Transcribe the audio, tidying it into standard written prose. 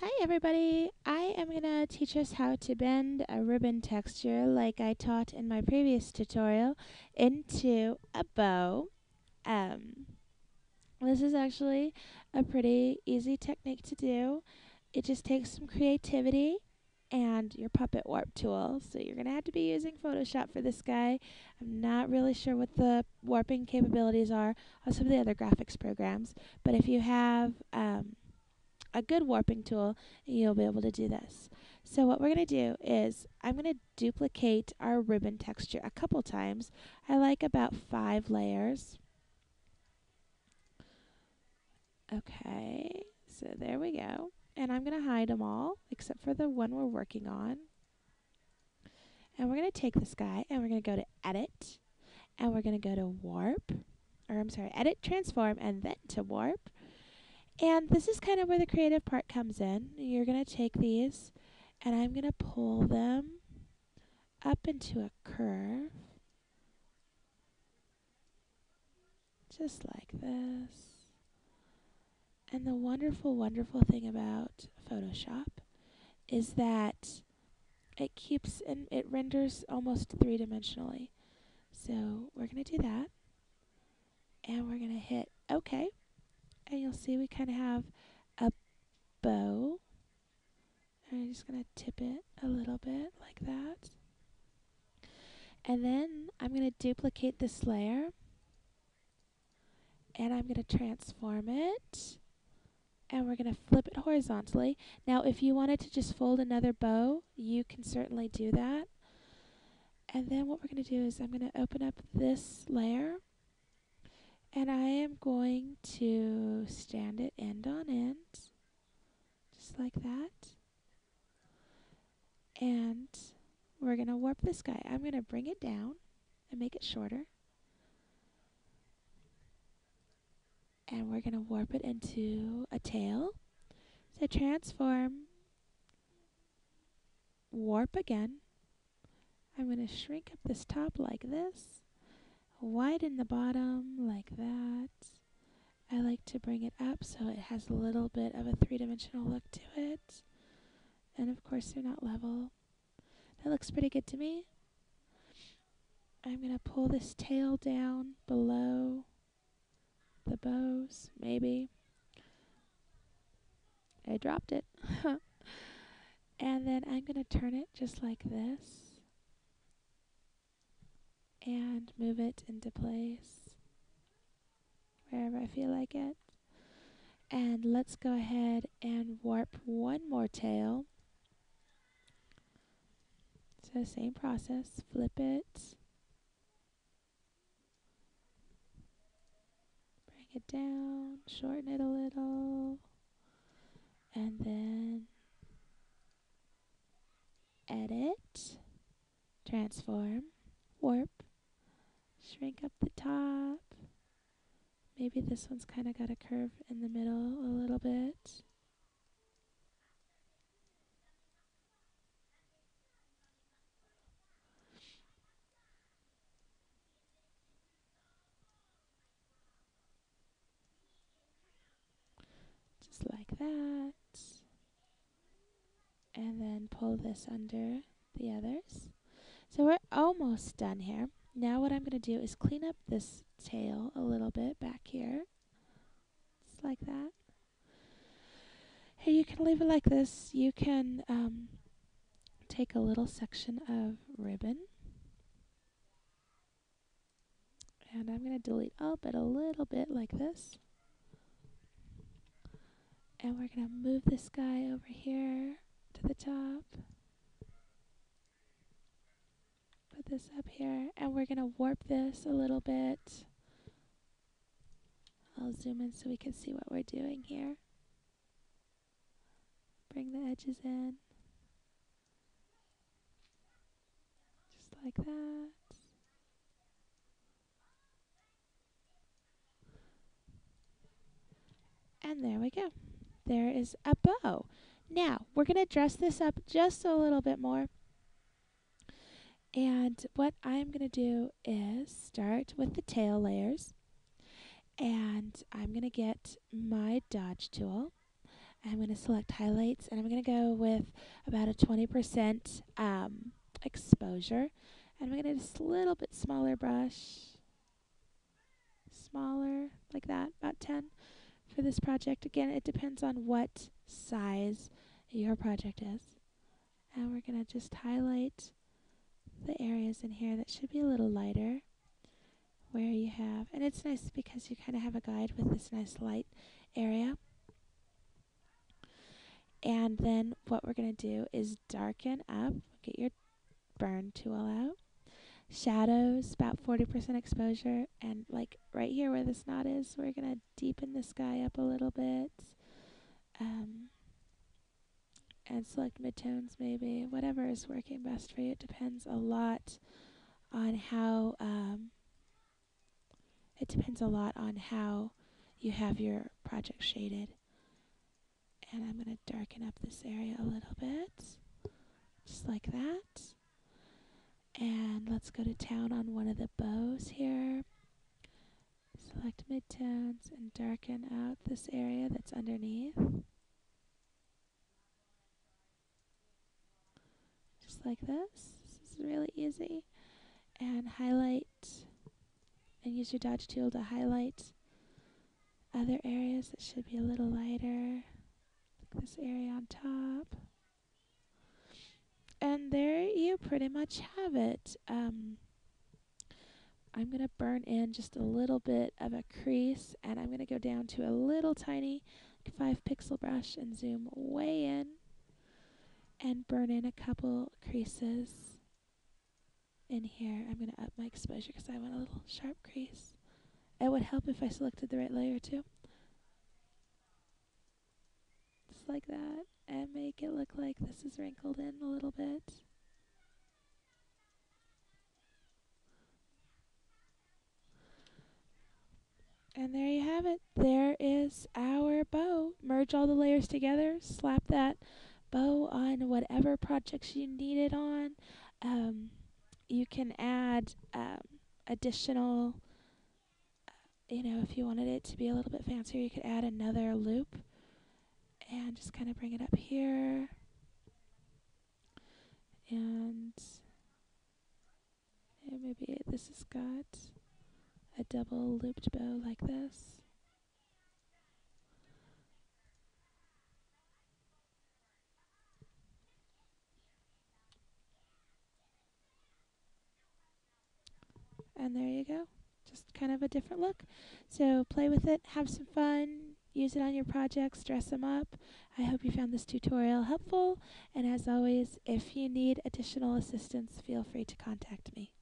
Hi everybody! I am going to teach us how to bend a ribbon texture like I taught in my previous tutorial into a bow. Um, this is actually a pretty easy technique to do. It just takes some creativity and your puppet warp tool. So you're going to have to be using Photoshop for this guy. I'm not really sure what the warping capabilities are of some of the other graphics programs, but if you have a good warping tool, you'll be able to do this. So what we're going to do is I'm going to duplicate our ribbon texture a couple times. I like about 5 layers. Okay, so there we go. And I'm going to hide them all except for the one we're working on. And we're going to take this guy and we're going to go to Edit. And we're going to go to Warp. Or I'm sorry, Edit, Transform, and then to Warp. And this is kind of where the creative part comes in. You're going to take these and I'm going to pull them up into a curve, just like this. And the wonderful, wonderful thing about Photoshop is that it keeps and it renders almost three-dimensionally. So we're going to do that. And we're going to hit OK. And you'll see we kind of have a bow. And I'm just going to tip it a little bit like that. And then I'm going to duplicate this layer. And I'm going to transform it. And we're going to flip it horizontally. Now, if you wanted to just fold another bow, you can certainly do that. And then what we're going to do is I'm going to open up this layer. And I am going to stand it end on end. Just like that. And we're going to warp this guy. I'm going to bring it down and make it shorter. And we're going to warp it into a tail. So transform, warp again. I'm going to shrink up this top like this, widen the bottom like that. I like to bring it up so it has a little bit of a three-dimensional look to it. And of course they're not level. That looks pretty good to me. I'm going to pull this tail down below the bows, maybe. I dropped it. And then I'm going to turn it just like this and move it into place wherever I feel like it. And let's go ahead and warp one more tail. So same process, flip it, bring it down, shorten it a little, and then edit, transform, warp, shrink up the top. Maybe this one's kind of got a curve in the middle a little bit. Just like that. And then pull this under the others. So we're almost done here. Now what I'm going to do is clean up this tail a little bit back here. Just like that. Hey, you can leave it like this. You can take a little section of ribbon. And I'm going to delete up it a little bit like this. And we're going to move this guy over here to the top. Put this up here. And we're going to warp this a little bit. I'll zoom in so we can see what we're doing here. Bring the edges in. Just like that. And there we go. There is a bow. Now, we're going to dress this up just a little bit more. And what I'm going to do is start with the tail layers. And I'm going to get my dodge tool. I'm going to select highlights, and I'm going to go with about a 20% exposure. And I'm going to get just a little bit smaller brush, smaller, like that, about 10 for this project. Again, it depends on what size your project is. And we're going to just highlight the areas in here that should be a little lighter, where you have, and it's nice because you kind of have a guide with this nice light area. And then what we're going to do is darken up, get your burn tool out. Shadows, about 40% exposure, and like right here where this knot is, we're going to deepen this guy up a little bit. And select midtones maybe, whatever is working best for you. It depends a lot on how you have your project shaded. And I'm going to darken up this area a little bit, just like that. And let's go to town on one of the bows here. Select midtones and darken out this area that's underneath. Just like this. This is really easy. And highlight, and use your dodge tool to highlight other areas that should be a little lighter, like this area on top. And there you pretty much have it. I'm going to burn in just a little bit of a crease, and I'm going to go down to a little tiny 5-pixel brush and zoom way in and burn in a couple creases in here. I'm going to up my exposure because I want a little sharp crease. It would help if I selected the right layer too. Just like that, and make it look like this is wrinkled in a little bit. And there you have it. There is our bow. Merge all the layers together, slap that bow on whatever projects you need it on. You can add additional, if you wanted it to be a little bit fancier, you could add another loop and just kind of bring it up here. And maybe this has got a double looped bow like this. And there you go. Just kind of a different look. So play with it, have some fun, use it on your projects, dress them up. I hope you found this tutorial helpful. And as always, if you need additional assistance, feel free to contact me.